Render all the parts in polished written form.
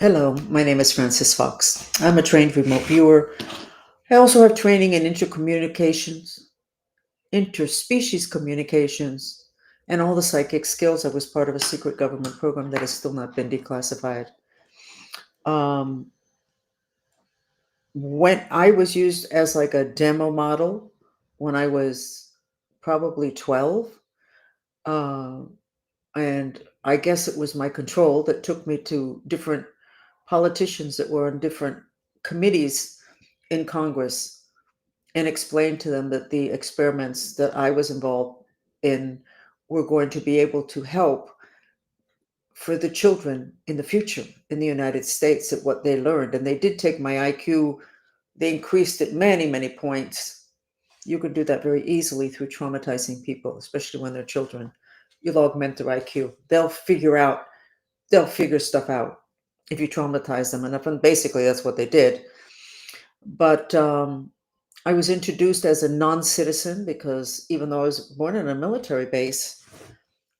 Hello, my name is Francis Fox. I'm a trained remote viewer. I also have training in intercommunications, interspecies communications, and all the psychic skills. I was part of a secret government program that has still not been declassified. Um, when I was used as like a demo model when I was probably 12, uh, and I guess it was my control that took me to different politicians that were on different committees in Congress and explained to them that the experiments that I was involved in were going to be able to help for the children in the future in the United States at what they learned. And they did take my IQ, they increased it many, many points. You can do that very easily through traumatizing people, especially when they're children. You'll augment their IQ. They'll figure stuff out if you traumatize them enough. And basically, that's what they did. But I was introduced as a non-citizen because even though I was born in a military base,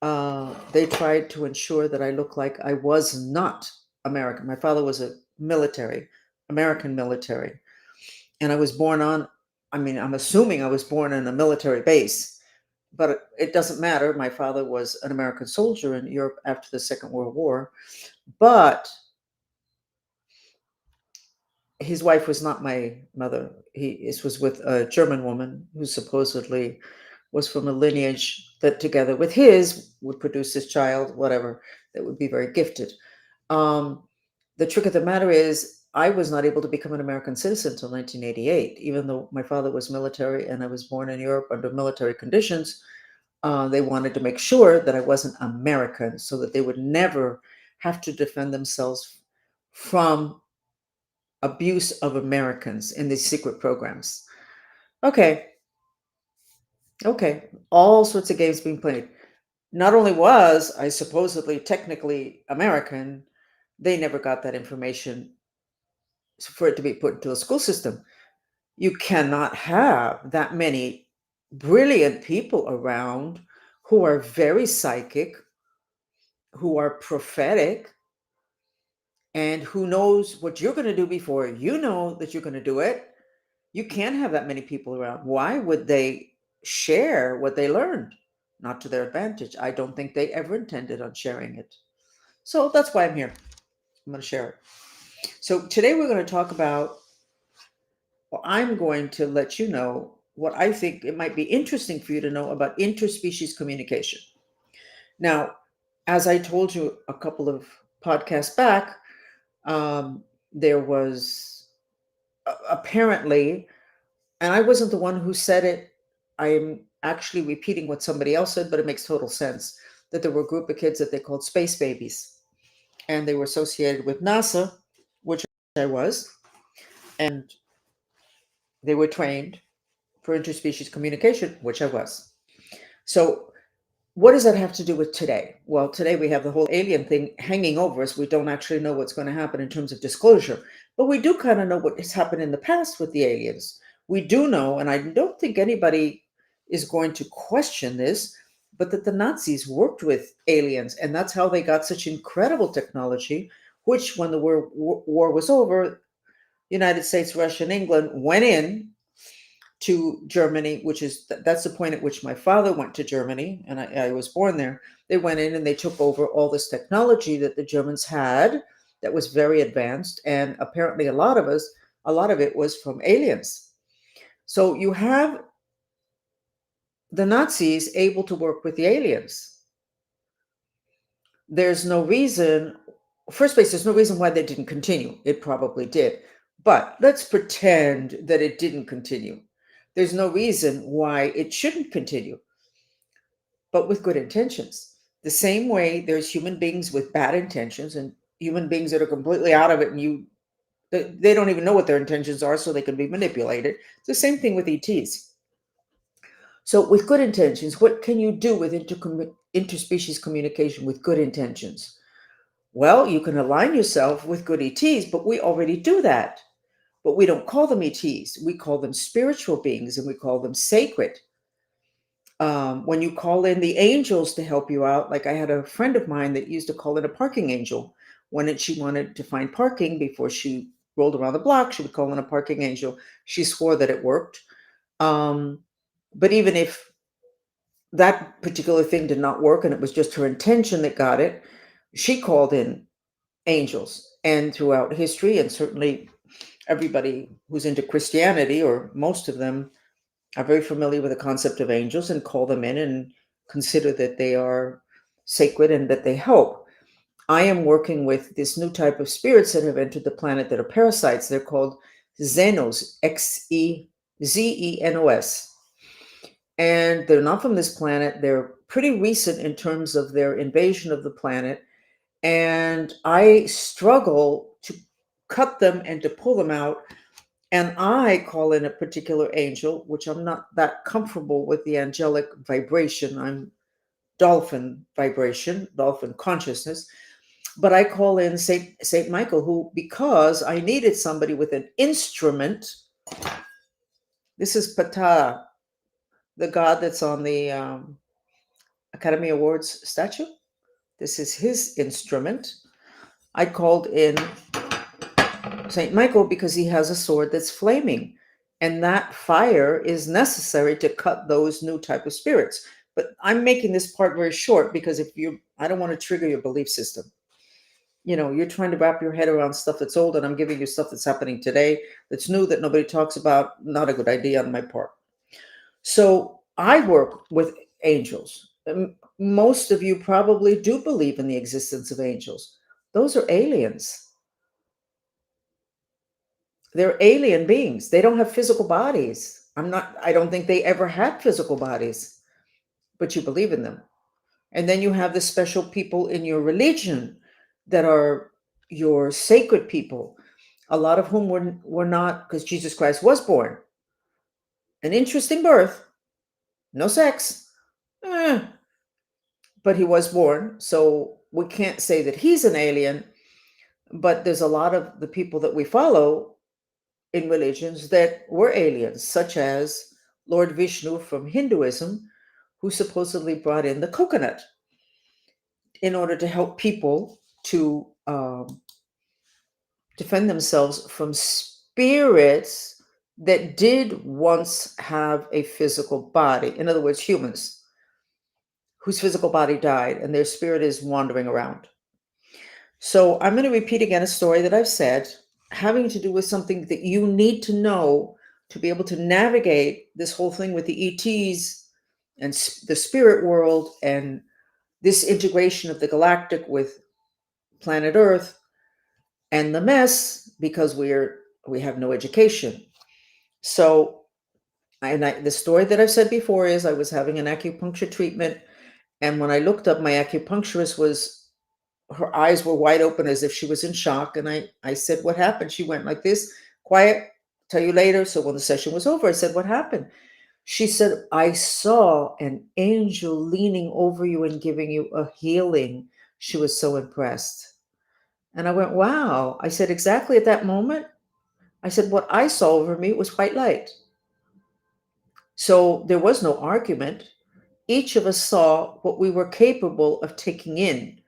they tried to ensure that I looked like I was not American. My father was a military, American military, and I was born on. I mean, I'm assuming I was born in a military base, but it doesn't matter. My father was an American soldier in Europe after the Second World War, but his wife was not my mother. This was with a German woman who supposedly was from a lineage that, together with his, would produce this child, whatever, that would be very gifted. Um, the trick of the matter is, I was not able to become an American citizen until 1988, even though my father was military and I was born in Europe under military conditions. They wanted to make sure that I wasn't American so that they would never have to defend themselves from abuse of Americans in these secret programs. Okay, okay, all sorts of games being played. Not only was I supposedly technically American, they never got that information for it to be put into a school system. You cannot have that many brilliant people around who are very psychic, who are prophetic, and who knows what you're going to do before you know that you're going to do it. You can't have that many people around. Why would they share what they learned? Not to their advantage. I don't think they ever intended on sharing it. So that's why I'm here. I'm going to share it. So today we're going to talk about, well, I'm going to let you know what I think it might be interesting for you to know about interspecies communication. Now, as I told you a couple of podcasts back, there was apparently, and I wasn't the one who said it. I am actually repeating what somebody else said, but it makes total sense that there were a group of kids that they called space babies, and they were associated with NASA, which I was, and they were trained for interspecies communication, which I was. So, what does that have to do with today? Well, today we have the whole alien thing hanging over us. We don't actually know what's going to happen in terms of disclosure, but we do kind of know what has happened in the past with the aliens. We do know, and I don't think anybody is going to question this, but that the Nazis worked with aliens, and that's how they got such incredible technology, which, when the war was over, United States, Russia, and England went in to Germany, which is that's the point at which my father went to Germany, and I was born there. They went in and they took over all this technology that the Germans had that was very advanced, and apparently a lot of it was from aliens. So you have the Nazis able to work with the aliens. There's no reason, first place, there's no reason why they didn't continue. It probably did. But let's pretend that it didn't continue. There's no reason why it shouldn't continue, but with good intentions. The same way there's human beings with bad intentions and human beings that are completely out of it, and they don't even know what their intentions are, so they can be manipulated. It's the same thing with ETs. So, with good intentions, what can you do with interspecies communication with good intentions? Well, you can align yourself with good ETs, but we already do that. But we don't call them ETs. We call them spiritual beings, and we call them sacred. When you call in the angels to help you out, like I had a friend of mine that used to call in a parking angel. When she wanted to find parking before she rolled around the block, she would call in a parking angel. She swore that it worked. Um, but even if that particular thing did not work and it was just her intention that got it, she called in angels. And throughout history, and certainly everybody who's into Christianity, or most of them, are very familiar with the concept of angels and call them in and consider that they are sacred and that they help. I am working with this new type of spirits that have entered the planet that are parasites. They're called Xenos, Xezenos. And they're not from this planet. They're pretty recent in terms of their invasion of the planet. And I struggle to cut them and to pull them out. And I call in a particular angel, which I'm not that comfortable with the angelic vibration. I'm dolphin vibration, dolphin consciousness. But I call in Saint Michael, who, because I needed somebody with an instrument. This is Ptah, the god that's on the Academy Awards statue. This is his instrument. I called in Saint Michael because he has a sword that's flaming, and that fire is necessary to cut those new type of spirits. But I'm making this part very short because I don't want to trigger your belief system. You're trying to wrap your head around stuff that's old, and I'm giving you stuff that's happening today that's new that nobody talks about. Not a good idea on my part. So I work with angels. Most of you probably do believe in the existence of angels. Those are aliens. They're alien beings. They don't have physical bodies. I don't think they ever had physical bodies, but you believe in them. And then you have the special people in your religion that are your sacred people, a lot of whom were not, because Jesus Christ was born. An interesting birth, no sex, but he was born. So we can't say that he's an alien, but there's a lot of the people that we follow in religions that were aliens, such as Lord Vishnu from Hinduism, who supposedly brought in the coconut in order to help people to defend themselves from spirits that did once have a physical body. In other words, humans whose physical body died and their spirit is wandering around. So I'm going to repeat again a story that I've said, having to do with something that you need to know to be able to navigate this whole thing with the ETs and the spirit world, and this integration of the galactic with planet Earth, and the mess because we have no education. So the story that I've said before is I was having an acupuncture treatment, and when I looked up, my acupuncturist her eyes were wide open as if she was in shock. And I said, "What happened?" She went like this, "Quiet, tell you later." So when the session was over, I said, "What happened?" She said, "I saw an angel leaning over you and giving you a healing." She was so impressed. And I went, "Wow." I said, "Exactly at that moment." I said, "What I saw over me was white light." So there was no argument. Each of us saw what we were capable of taking in.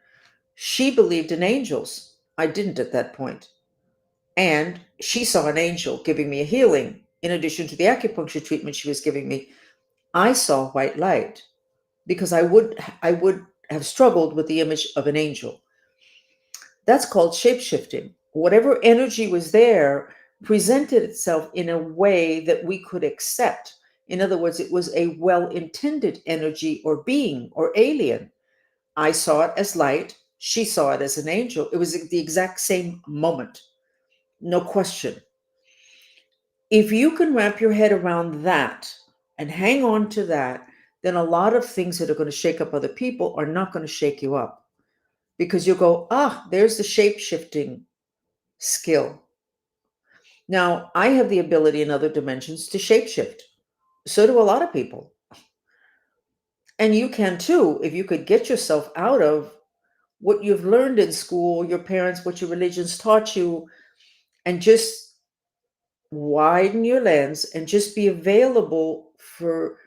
She believed in angels. I didn't at that point. And she saw an angel giving me a healing. In addition to the acupuncture treatment she was giving me, I saw white light because I would have struggled with the image of an angel. That's called shapeshifting. Whatever energy was there presented itself in a way that we could accept. In other words, it was a well-intended energy or being or alien. I saw it as light. She saw it as an angel. It was the exact same moment. No question. If you can wrap your head around that and hang on to that, then a lot of things that are going to shake up other people are not going to shake you up, because you'll go, there's the shape shifting skill. Now, I have the ability in other dimensions to shapeshift. So do a lot of people. And you can too, if you could get yourself out of what you've learned in school, your parents, what your religions taught you, and just widen your lens and just be available for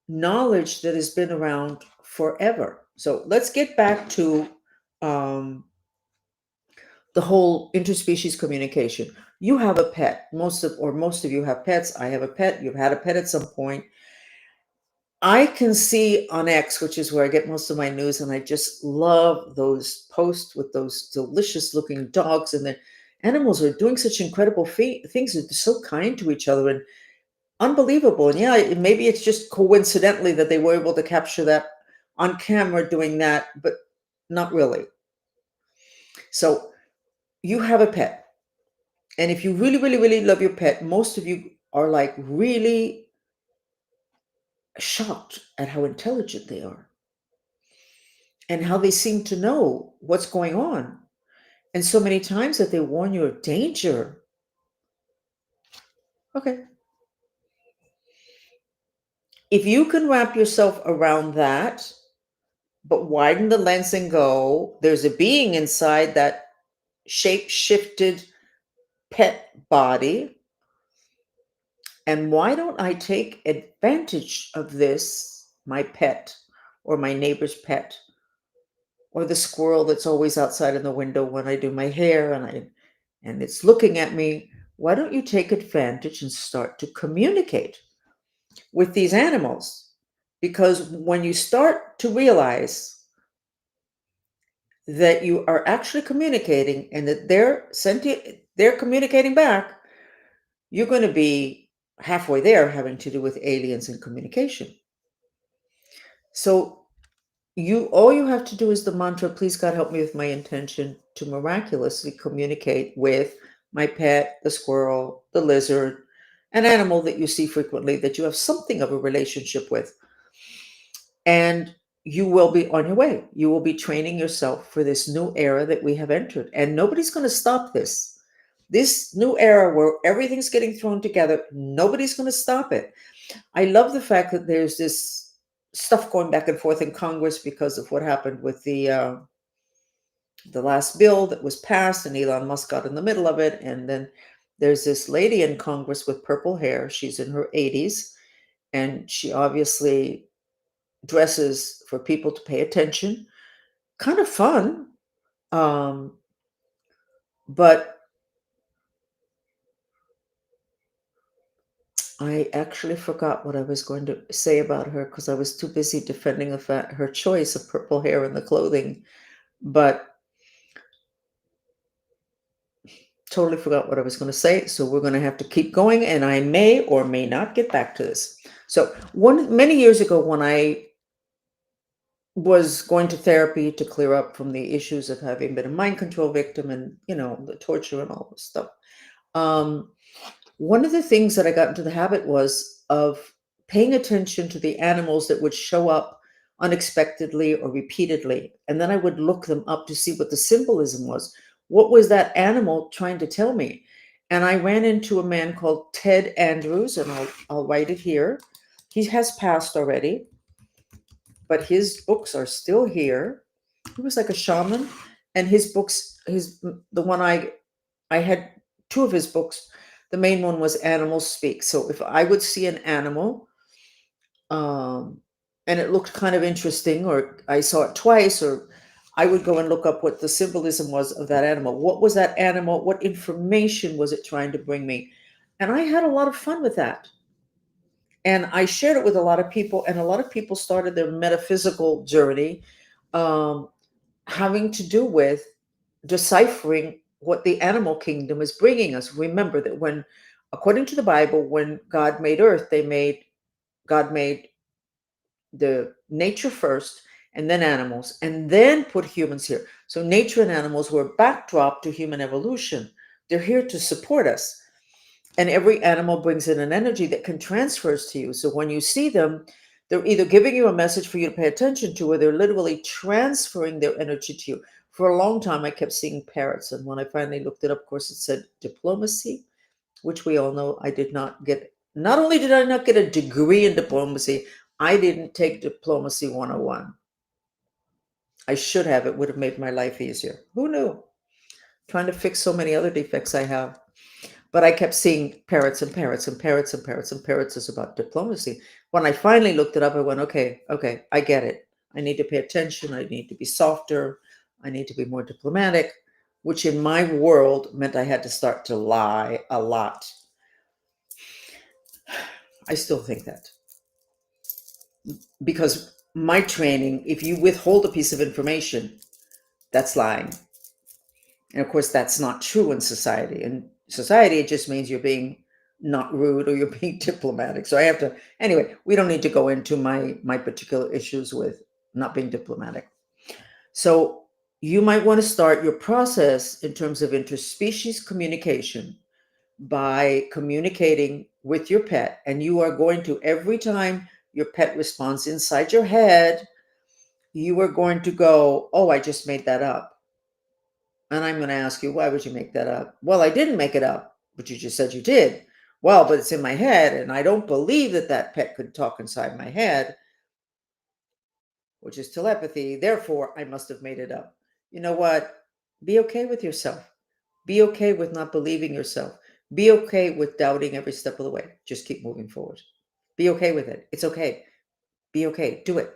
knowledge that has been around forever. So let's get back to the whole interspecies communication. You have a pet. Most of you have pets. I have a pet. You've had a pet at some point. I can see on X, which is where I get most of my news, and I just love those posts with those delicious looking dogs, and the animals are doing such incredible things. They're so kind to each other and unbelievable. And yeah, maybe it's just coincidentally that they were able to capture that on camera doing that, but not really. So you have a pet. And if you really, really, really love your pet, most of you are like really shocked at how intelligent they are and how they seem to know what's going on. And so many times that they warn you of danger. Okay. If you can wrap yourself around that, but widen the lens and go, there's a being inside that shape shifted pet body. And why don't I take advantage of this, my pet, or my neighbor's pet, or the squirrel that's always outside in the window when I do my hair and it's looking at me? Why don't you take advantage and start to communicate with these animals? Because when you start to realize that you are actually communicating and that they're sentient, they're communicating back, you're going to be halfway there having to do with aliens and communication. So all you have to do is the mantra, please God help me with my intention to miraculously communicate with my pet, the squirrel, the lizard, an animal that you see frequently that you have something of a relationship with. And you will be on your way. You will be training yourself for this new era that we have entered. And nobody's going to stop this. This new era where everything's getting thrown together, nobody's going to stop it. I love the fact that there's this stuff going back and forth in Congress because of what happened with the last bill that was passed, and Elon Musk got in the middle of it. And then there's this lady in Congress with purple hair. She's in her 80s, and she obviously dresses for people to pay attention. Kind of fun. Um, but I actually forgot what I was going to say about her because I was too busy defending her choice of purple hair and the clothing. But totally forgot what I was going to say. So we're going to have to keep going, and I may or may not get back to this. So many years ago, when I was going to therapy to clear up from the issues of having been a mind control victim and the torture and all this stuff, one of the things that I got into the habit was of paying attention to the animals that would show up unexpectedly or repeatedly. And then I would look them up to see what the symbolism was. What was that animal trying to tell me? And I ran into a man called Ted Andrews, and I'll write it here. He has passed already, but his books are still here. He was like a shaman, and his books, the one I had two of his books. The main one was Animals Speak. So if I would see an animal, and it looked kind of interesting, or I saw it twice, or I would go and look up what the symbolism was of that animal. What was that animal? What information was it trying to bring me? And I had a lot of fun with that. And I shared it with a lot of people, and a lot of people started their metaphysical journey, um, having to do with deciphering what the animal kingdom is bringing us. Remember that according to the Bible, when God made earth, God made the nature first and then animals, and then put humans here. So nature and animals were a backdrop to human evolution. They're here to support us. And every animal brings in an energy that can transfers to you. So when you see them, they're either giving you a message for you to pay attention to, or they're literally transferring their energy to you. For a long time, I kept seeing parrots. And when I finally looked it up, of course, it said diplomacy, which we all know I did not get. Not only did I not get a degree in diplomacy, I didn't take Diplomacy 101. I should have. It would have made my life easier. Who knew? Trying to fix so many other defects I have. But I kept seeing parrots and parrots and parrots and parrots and parrots is about diplomacy. When I finally looked it up, I went, okay, I get it. I need to pay attention. I need to be softer. I need to be more diplomatic. which in my world meant I had to start to lie a lot. I still think that, because my training, if you withhold a piece of information, that's lying. And of course, that's not true in society. In society, it just means you're being not rude or you're being diplomatic. So I have to, anyway, we don't need to go into my particular issues with not being diplomatic. So you might want to start your process in terms of interspecies communication by communicating with your pet. And you are going to, every time your pet responds inside your head, you are going to go, oh, I just made that up. And I'm going to ask you, why would you make that up? Well, I didn't make it up, but you just said you did. Well, but it's in my head, and I don't believe that that pet could talk inside my head, which is telepathy. Therefore, I must have made it up. You know what? Be okay with yourself. Be okay with not believing yourself. Be okay with doubting every step of the way. Just keep moving forward. Be okay with it. It's okay. Be okay. Do it.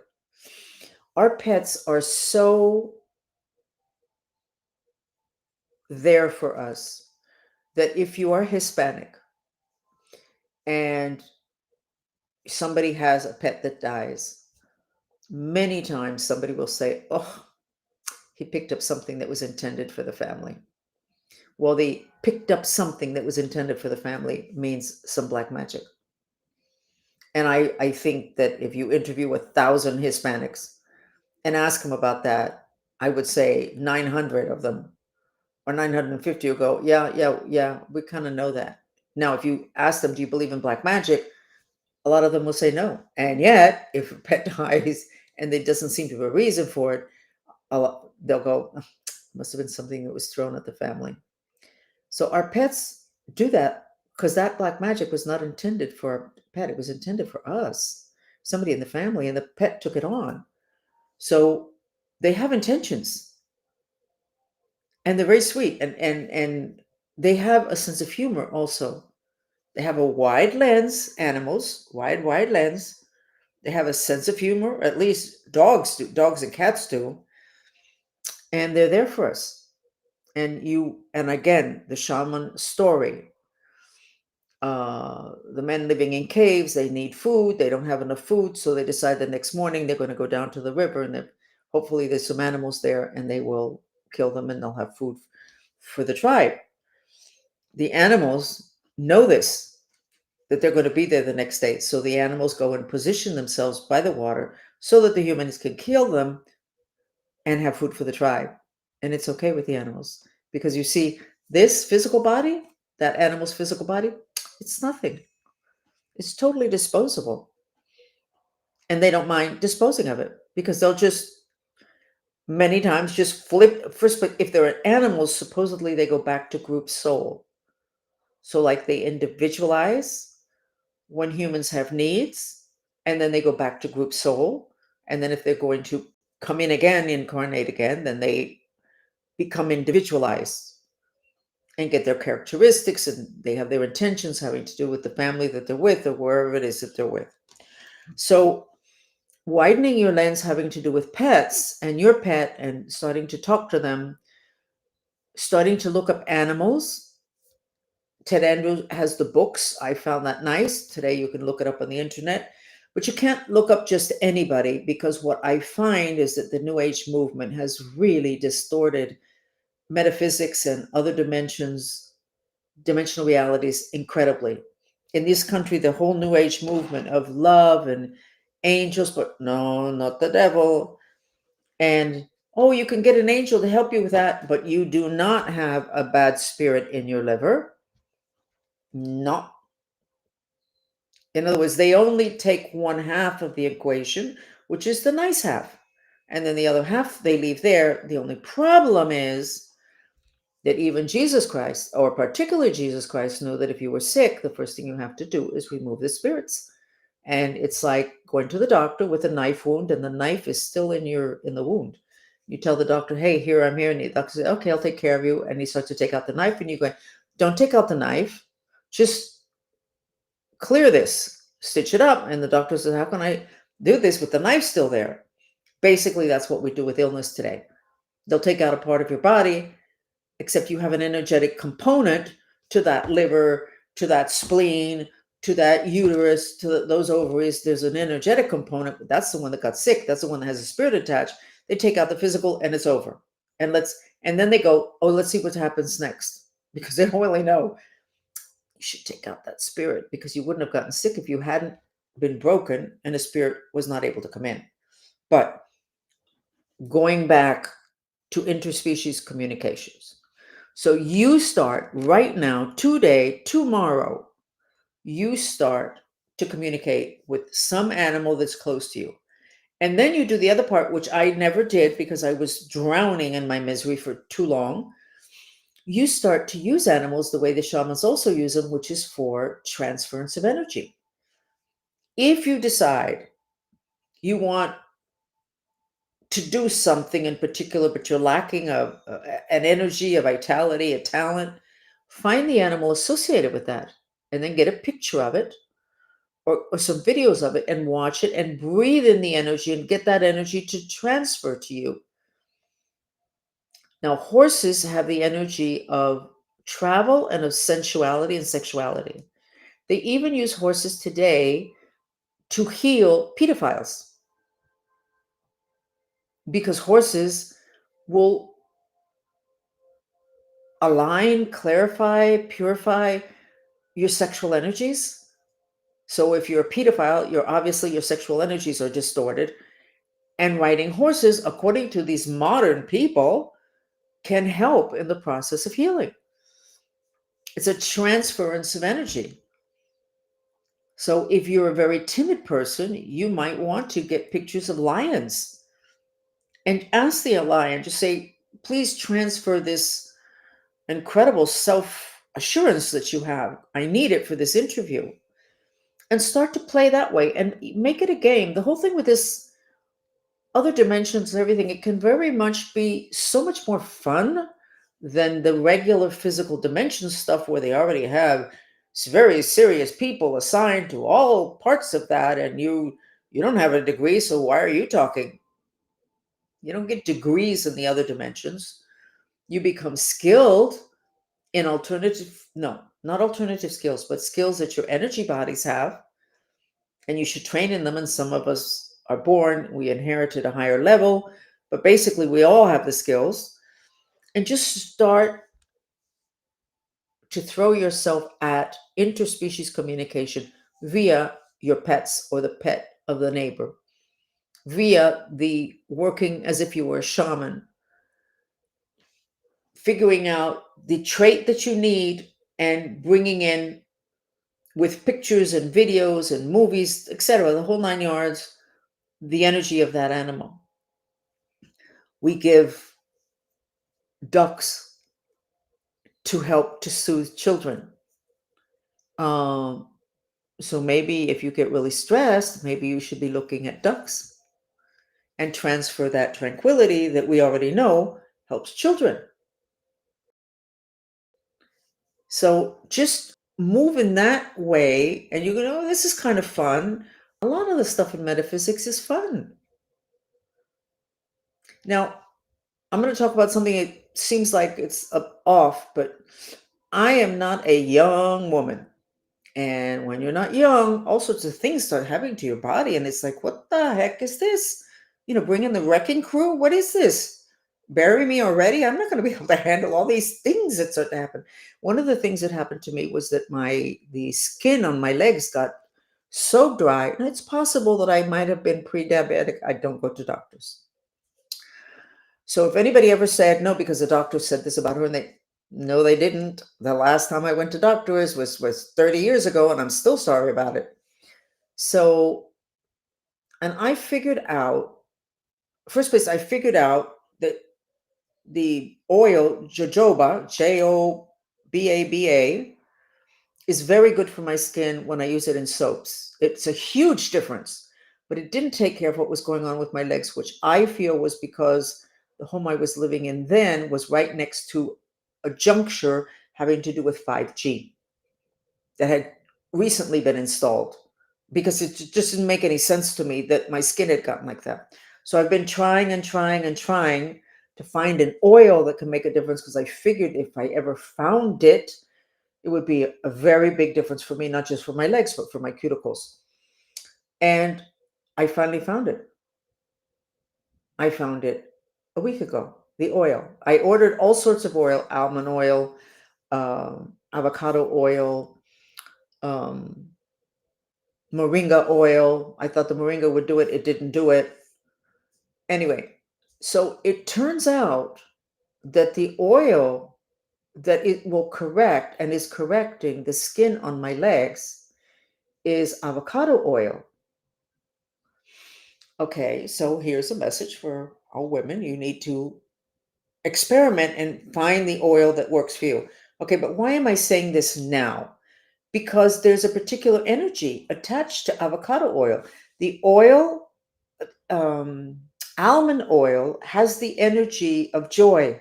Our pets are so there for us that if you are Hispanic and somebody has a pet that dies, many times somebody will say, oh, he picked up something that was intended for the family. Well, they picked up something that was intended for the family means some black magic. And I think that if you interview 1,000 Hispanics and ask them about that, I would say 900 of them or 950 will go, yeah, yeah, yeah, we kind of know that. Now, if you ask them, do you believe in black magic? A lot of them will say no. And yet, if a pet dies and there doesn't seem to be a reason for it, they'll go, "Oh, must have been something that was thrown at the family." So our pets do that because that black magic was not intended for a pet. It was intended for us, somebody in the family, and the pet took it on. So they have intentions, and they're very sweet, and they have a sense of humor also. They have a wide lens, animals, wide lens. They have a sense of humor, at least dogs do, dogs and cats do, and they're there for us. And again, the shaman story. The men living in caves, they need food, they don't have enough food, so they decide the next morning they're going to go down to the river, and hopefully there's some animals there and they will kill them and they'll have food for the tribe. The animals know this, that they're going to be there the next day, so the animals go and position themselves by the water so that the humans can kill them and have food for the tribe. And it's okay with the animals, because you see, this physical body, that animal's physical body, it's nothing. It's totally disposable. And they don't mind disposing of it, because they'll just many times just flip first. But if they're animals, supposedly they go back to group soul. So like they individualize when humans have needs, and then they go back to group soul. And then if they're going to come in again, incarnate again, then they become individualized and get their characteristics, and they have their intentions having to do with the family that they're with or wherever it is that they're with. So widening your lens having to do with pets and your pet, and starting to talk to them, starting to look up animals. Ted Andrews has the books. I found that nice. Today you can look it up on the internet, but you can't look up just anybody, because what I find is that the New Age movement has really distorted metaphysics and other dimensional realities incredibly. In this country, the whole New Age movement of love and angels, but no, not the devil. And oh, you can get an angel to help you with that, but you do not have a bad spirit in your liver. No. In other words, they only take one half of the equation, which is the nice half. And then the other half they leave there. The only problem is that even Jesus Christ, or particularly Jesus Christ, knew that if you were sick, the first thing you have to do is remove the spirits. And it's like going to the doctor with a knife wound, and the knife is still in the wound. You tell the doctor, hey, here, I'm here. And the doctor says, okay, I'll take care of you. And he starts to take out the knife, and you go, don't take out the knife. Just clear this, stitch it up. And the doctor says, how can I do this with the knife still there? Basically, that's what we do with illness today. They'll take out a part of your body, except you have an energetic component to that liver, to that spleen, to that uterus, to those ovaries. There's an energetic component, but that's the one that got sick. That's the one that has a spirit attached. They take out the physical and it's over. And then they go, oh, let's see what happens next. Because they don't really know. You should take out that spirit because you wouldn't have gotten sick if you hadn't been broken and the spirit was not able to come in. But going back to interspecies communications. So you start right now, today, tomorrow, you start to communicate with some animal that's close to you. And then you do the other part, which I never did because I was drowning in my misery for too long. You start to use animals the way the shamans also use them, which is for transference of energy. If you decide you want to do something in particular, but you're lacking an energy, a vitality, a talent, find the animal associated with that and then get a picture of it or some videos of it and watch it and breathe in the energy and get that energy to transfer to you. Now, horses have the energy of travel and of sensuality and sexuality. They even use horses today to heal pedophiles because horses will align, clarify, purify your sexual energies. So if you're a pedophile, you're obviously your sexual energies are distorted. And riding horses, according to these modern people, can help in the process of healing. It's a transference of energy. So if you're a very timid person, you might want to get pictures of lions and ask the lion, just say, please transfer this incredible self assurance that you have. I need it for this interview. And start to play that way and make it a game. The whole thing with this other dimensions and everything, it can very much be so much more fun than the regular physical dimension stuff where they already have very serious people assigned to all parts of that, and you don't have a degree, so why are you talking? You don't get degrees in the other dimensions. You become skilled in alternative, no, not alternative skills, but skills that your energy bodies have, and you should train in them. And some of us are born, we inherited a higher level, but basically we all have the skills. And just start to throw yourself at interspecies communication via your pets or the pet of the neighbor, via the working as if you were a shaman, figuring out the trait that you need and bringing in with pictures and videos and movies, etc., the whole nine yards, the energy of that animal. We give ducks to help to soothe children. So maybe if you get really stressed, maybe you should be looking at ducks and transfer that tranquility that we already know helps children. So just move in that way, and you go, oh, this is kind of fun. A lot of the stuff in metaphysics is fun. Now, I'm going to talk about something that seems like it's off, but I am not a young woman. And when you're not young, all sorts of things start happening to your body. And it's like, what the heck is this? Bring in the wrecking crew? What is this? Bury me already? I'm not going to be able to handle all these things that start to happen. One of the things that happened to me was that the skin on my legs got so dry. And it's possible that I might have been pre-diabetic. I don't go to doctors. So if anybody ever said no, because the doctor said this about her, and no, they didn't. The last time I went to doctors was 30 years ago, and I'm still sorry about it. So, and I figured out, first place, I figured out that the oil jojoba, Jobaba, is very good for my skin when I use it in soaps. It's a huge difference, but it didn't take care of what was going on with my legs, which I feel was because the home I was living in then was right next to a juncture having to do with 5G that had recently been installed, because it just didn't make any sense to me that my skin had gotten like that. So I've been trying and trying and trying to find an oil that can make a difference, because I figured if I ever found it, it would be a very big difference for me, not just for my legs, but for my cuticles. And I finally found it. I found it a week ago, the oil. I ordered all sorts of oil, almond oil, avocado oil, um, moringa oil. I thought the moringa would do it. It didn't do it. Anyway, so it turns out that the oil that it will correct and is correcting the skin on my legs is avocado oil. Okay, so here's a message for all women. You need to experiment and find the oil that works for you. Okay, but why am I saying this now? Because there's a particular energy attached to avocado oil. The oil, um, almond oil, has the energy of joy,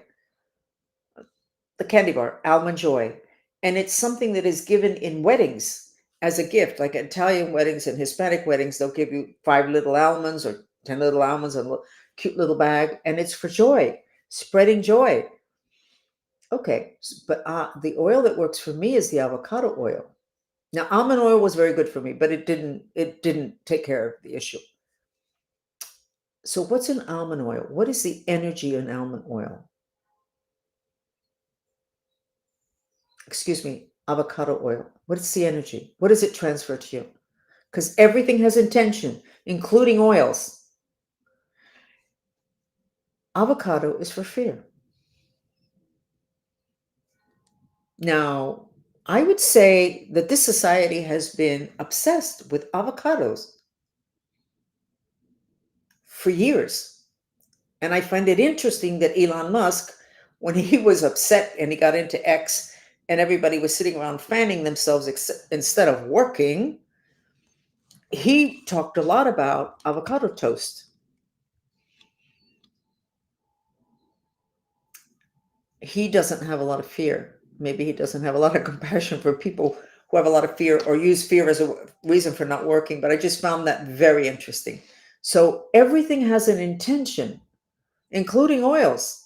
the candy bar, almond joy. And it's something that is given in weddings as a gift, like Italian weddings and Hispanic weddings. They'll give you 5 little almonds or 10 little almonds in a cute little bag, and it's for joy, spreading joy. Okay, but the oil that works for me is the avocado oil. Now, almond oil was very good for me, but it didn't take care of the issue. So what's in almond oil? What is the energy in almond oil? Excuse me, avocado oil. What is the energy? What does it transfer to you? Because everything has intention, including oils. Avocado is for fear. Now, I would say that this society has been obsessed with avocados for years. And I find it interesting that Elon Musk, when he was upset and he got into X and everybody was sitting around fanning themselves instead of working, he talked a lot about avocado toast. He doesn't have a lot of fear. Maybe he doesn't have a lot of compassion for people who have a lot of fear or use fear as a reason for not working. But I just found that very interesting. So everything has an intention, including oils.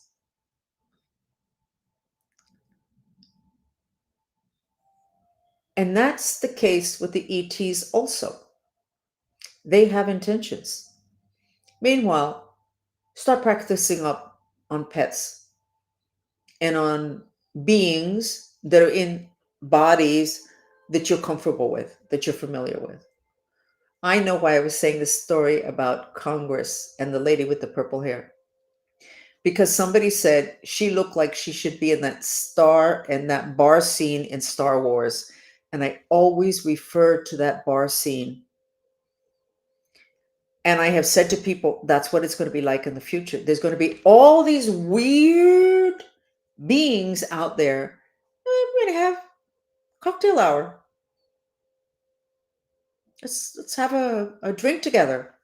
And that's the case with the ETs also. They have intentions. Meanwhile, start practicing up on pets and on beings that are in bodies that you're comfortable with, that you're familiar with. I know why I was saying this story about Congress and the lady with the purple hair. Because somebody said she looked like she should be in that star and that bar scene in Star Wars. And I always refer to that bar scene. And I have said to people, that's what it's going to be like in the future. There's going to be all these weird beings out there. We're going to have cocktail hour. Let's have a drink together.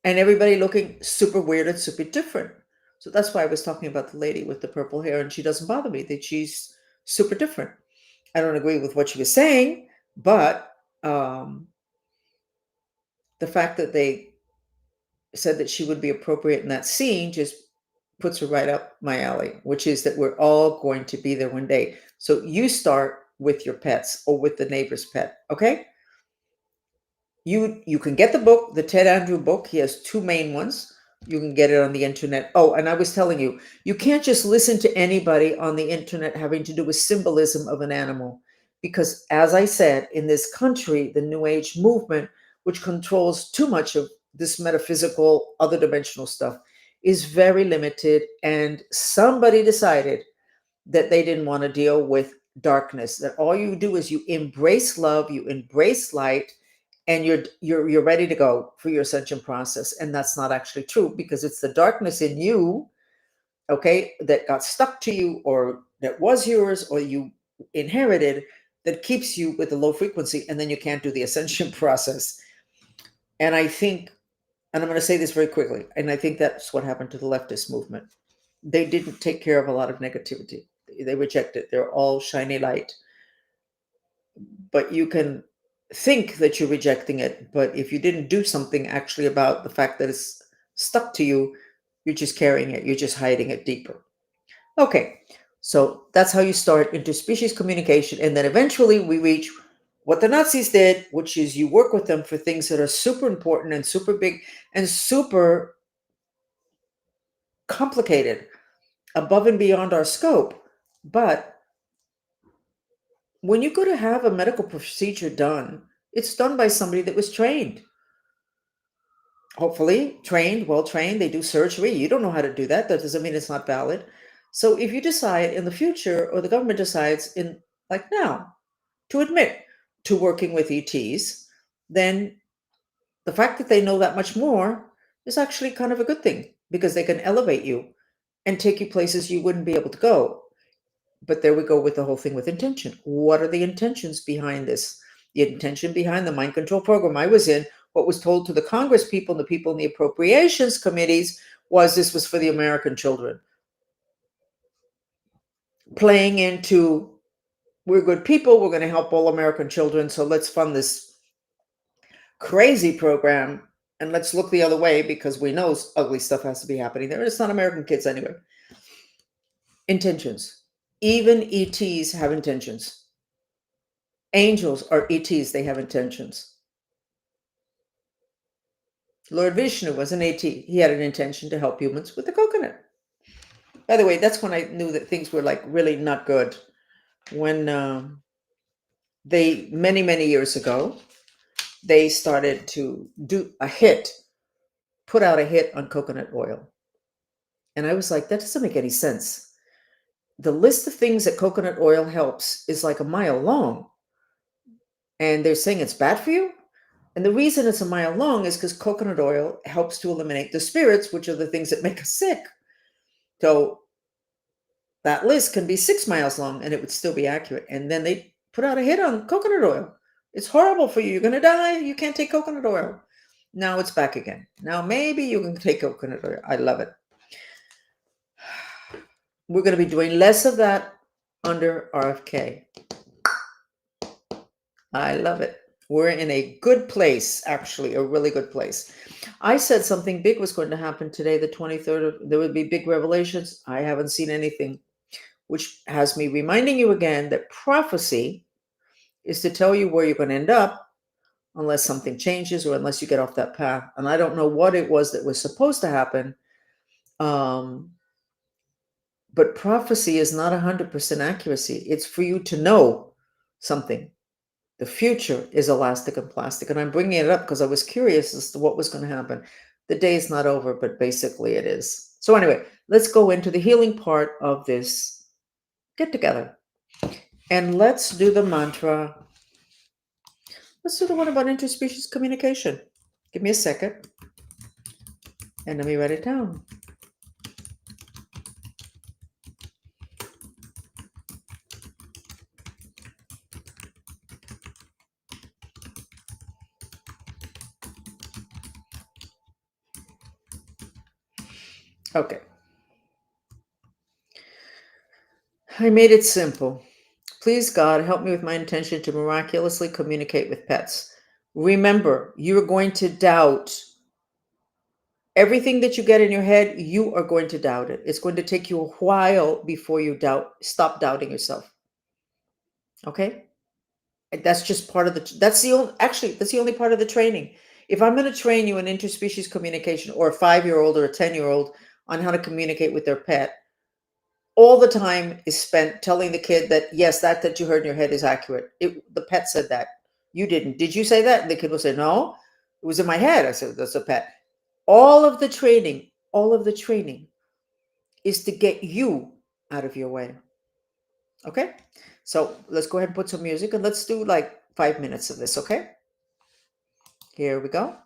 And everybody looking super weird and super different. So that's why I was talking about the lady with the purple hair, and she doesn't bother me, that she's super different. I don't agree with what she was saying, but the fact that they said that she would be appropriate in that scene just puts her right up my alley, which is that we're all going to be there one day. So you start with your pets or with the neighbor's pet, okay? You can get the book, the Ted Andrew book. He has two main ones. You can get it on the internet. Oh, and I was telling you, you can't just listen to anybody on the internet having to do with symbolism of an animal. Because as I said, in this country, the New Age movement, which controls too much of this metaphysical, other dimensional stuff, is very limited. And somebody decided that they didn't want to deal with darkness, that all you do is you embrace love, you embrace light, and you're ready to go for your ascension process. And that's not actually true, because it's the darkness in you, okay, that got stuck to you or that was yours or you inherited, that keeps you with the low frequency, and then you can't do the ascension process. And I think, and I'm going to say this very quickly, and I think that's what happened to the leftist movement. They didn't take care of a lot of negativity. They rejected. They're all shiny light. But you can think that you're rejecting it, but if you didn't do something actually about the fact that it's stuck to you, You're just carrying it. You're just hiding it deeper. Okay, so that's how you start interspecies communication. And then eventually we reach what the Nazis did, which is you work with them for things that are super important and super big and super complicated, above and beyond our scope. But when you go to have a medical procedure done, it's done by somebody that was trained. Hopefully, trained, well trained. They do surgery. You don't know how to do that. That doesn't mean it's not valid. So if you decide in the future, or the government decides in like now, to admit to working with ETs, then the fact that they know that much more is actually kind of a good thing because they can elevate you and take you places you wouldn't be able to go. But there we go with the whole thing with intention. What are the intentions behind this? The intention behind the mind control program I was in, what was told to the Congress people and the people in the appropriations committees was this was for the American children. Playing into we're good people, we're going to help all American children, so let's fund this crazy program and let's look the other way because we know ugly stuff has to be happening there. It's not American kids anyway. Intentions. Even ETs have intentions. Angels are ETs, they have intentions. Lord Vishnu was an AT. He had an intention to help humans with the coconut. By the way, that's when I knew that things were like really not good. When they, many years ago, they started to do a hit, put out a hit on coconut oil. And I was like, that doesn't make any sense. The list of things that coconut oil helps is like a mile long. And they're saying it's bad for you? And the reason it's a mile long is because coconut oil helps to eliminate the spirits, which are the things that make us sick. So that list can be 6 miles long and it would still be accurate. And then they put out a hit on coconut oil. It's horrible for you. You're going to die. You can't take coconut oil. Now it's back again. Now maybe you can take coconut oil. I love it. We're going to be doing less of that under RFK. I love it. We're in a good place, actually, a really good place. I said something big was going to happen today, the 23rd. There would be big revelations. I haven't seen anything, which has me reminding you again that prophecy is to tell you where you're going to end up unless something changes or unless you get off that path. And I don't know what it was that was supposed to happen. But prophecy is not 100% accuracy. It's for you to know something. The future is elastic and plastic. And I'm bringing it up because I was curious as to what was going to happen. The day is not over, but basically it is. So anyway, let's go into the healing part of this get together. And let's do the mantra. Let's do the one about interspecies communication. Give me a second. And let me write it down. Okay. I made it simple. Please, God, help me with my intention to miraculously communicate with pets. Remember, you're going to doubt everything that you get in your head. You are going to doubt it. It's going to take you a while before you stop doubting yourself. Okay? And that's just part of that's the only part of the training. If I'm going to train you in interspecies communication or a 5-year-old or a 10-year-old on how to communicate with their pet, all the time is spent telling the kid that, yes, that you heard in your head is accurate. The pet said that. You didn't. Did you say that? And the kid will say, no, it was in my head. I said, that's a pet. All of the training is to get you out of your way. Okay? So let's go ahead and put some music and let's do like 5 minutes of this, okay? Here we go.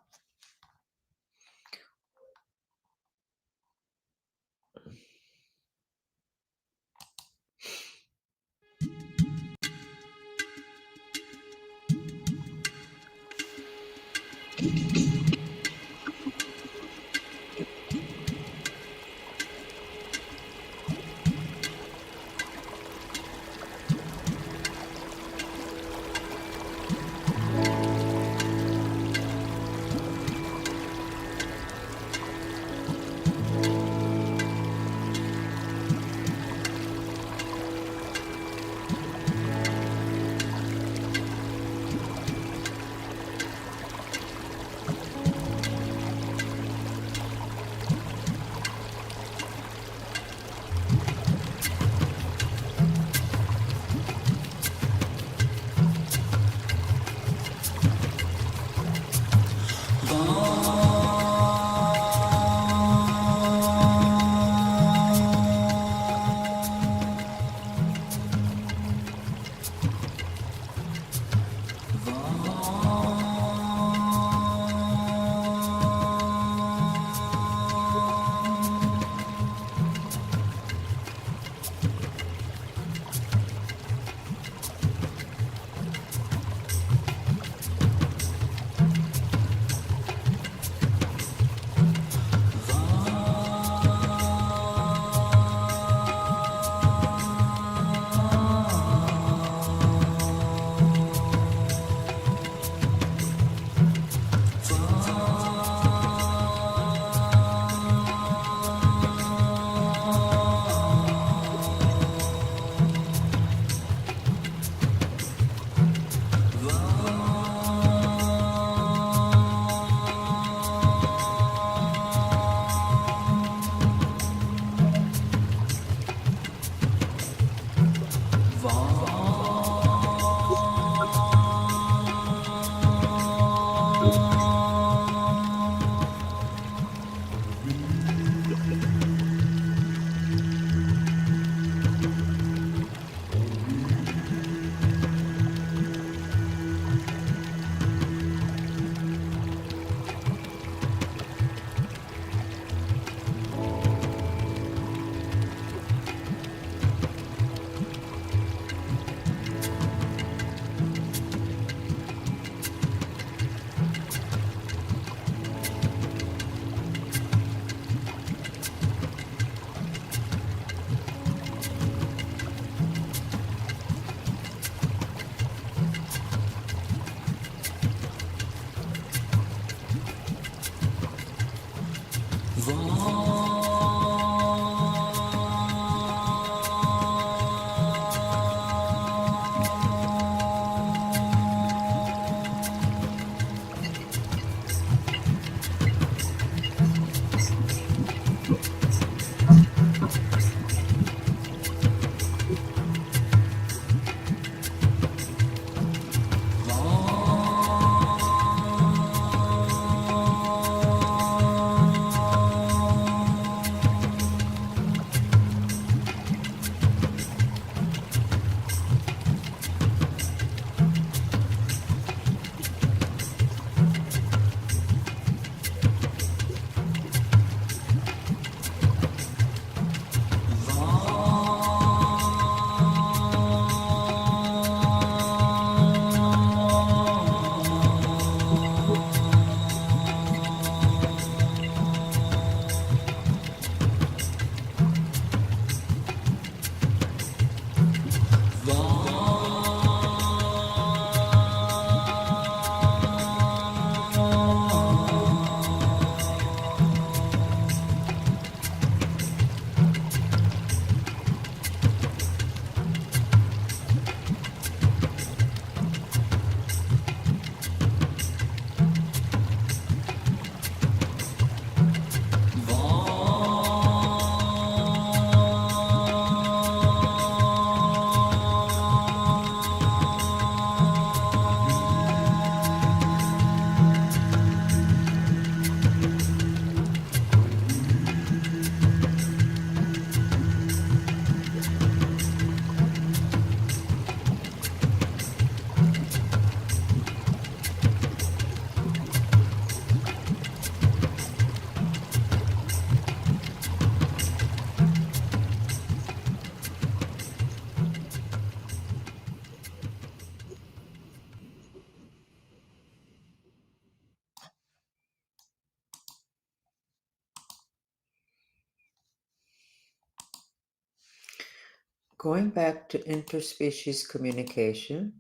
Going back to interspecies communication,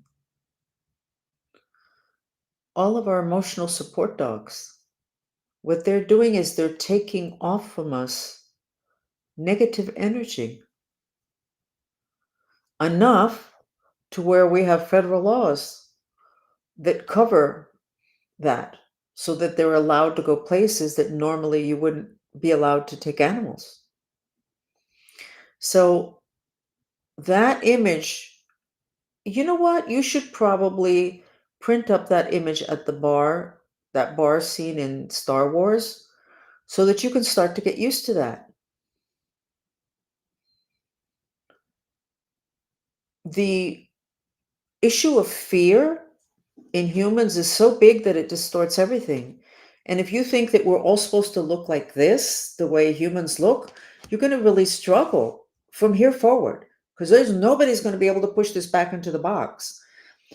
all of our emotional support dogs, what they're doing is they're taking off from us negative energy enough to where we have federal laws that cover that so that they're allowed to go places that normally you wouldn't be allowed to take animals. So that image, you know what? You should probably print up that image at the bar, that bar scene in Star Wars, so that you can start to get used to that. The issue of fear in humans is so big that it distorts everything. And if you think that we're all supposed to look like this, the way humans look, you're going to really struggle from here forward because there's nobody's going to be able to push this back into the box.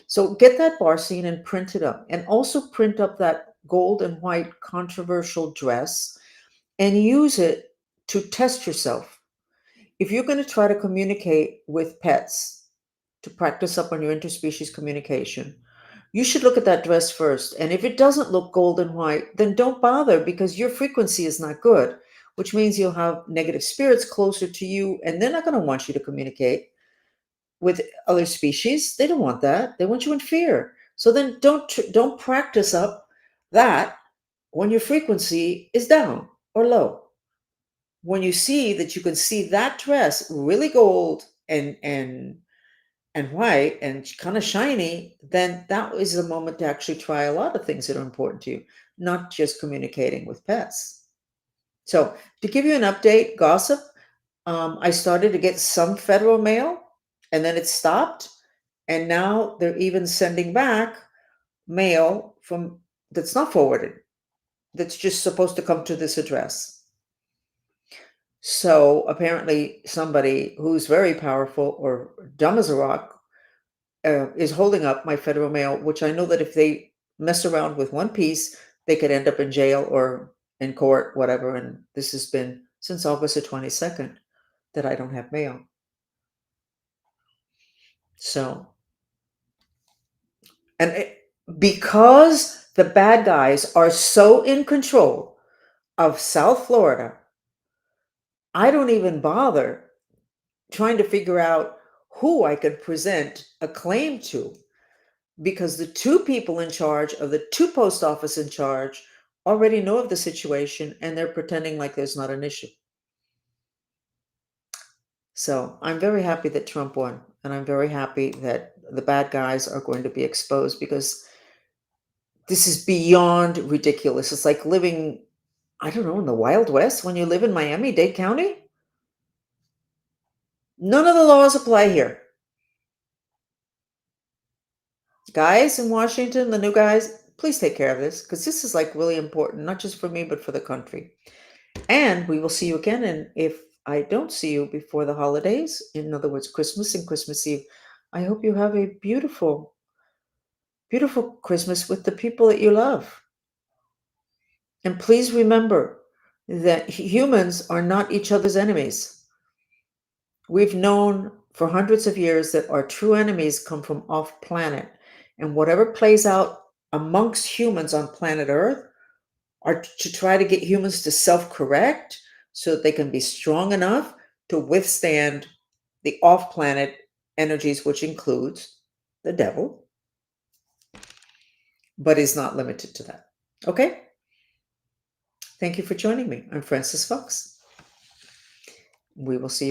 So get that bar scene and print it up. And also print up that gold and white controversial dress and use it to test yourself. If you're going to try to communicate with pets to practice up on your interspecies communication, you should look at that dress first. And if it doesn't look gold and white, then don't bother because your frequency is not good, which means you'll have negative spirits closer to you and they're not going to want you to communicate with other species. They don't want that. They want you in fear. So then don't practice up that when your frequency is down or low. When you see that you can see that dress really gold and and white and kind of shiny, then that is a moment to actually try a lot of things that are important to you, not just communicating with pets. So, to give you an update, gossip, I started to get some federal mail and then it stopped. And now they're even sending back mail from that's not forwarded, that's just supposed to come to this address. So apparently, somebody who's very powerful or dumb as a rock is holding up my federal mail, which I know that if they mess around with one piece, they could end up in jail or in court, whatever. And this has been since August the 22nd that I don't have mail. So, and because the bad guys are so in control of South Florida, I don't even bother trying to figure out who I could present a claim to, because the two people in charge of the two post office in charge already know of the situation and they're pretending like there's not an issue. So I'm very happy that Trump won, and I'm very happy that the bad guys are going to be exposed, because this is beyond ridiculous. It's like living, I don't know, in the Wild West when you live in Miami-Dade County. None of the laws apply here. Guys in Washington, the new guys, please take care of this, because this is like really important, not just for me, but for the country. And we will see you again. And if I don't see you before the holidays, in other words, Christmas and Christmas Eve, I hope you have a beautiful, beautiful Christmas with the people that you love. And please remember that humans are not each other's enemies. We've known for hundreds of years that our true enemies come from off planet. And whatever plays out amongst humans on planet Earth are to try to get humans to self correct so that they can be strong enough to withstand the off planet energies, which includes the devil, but is not limited to that. Okay? Thank you for joining me. I'm Frances Fox. We will see you.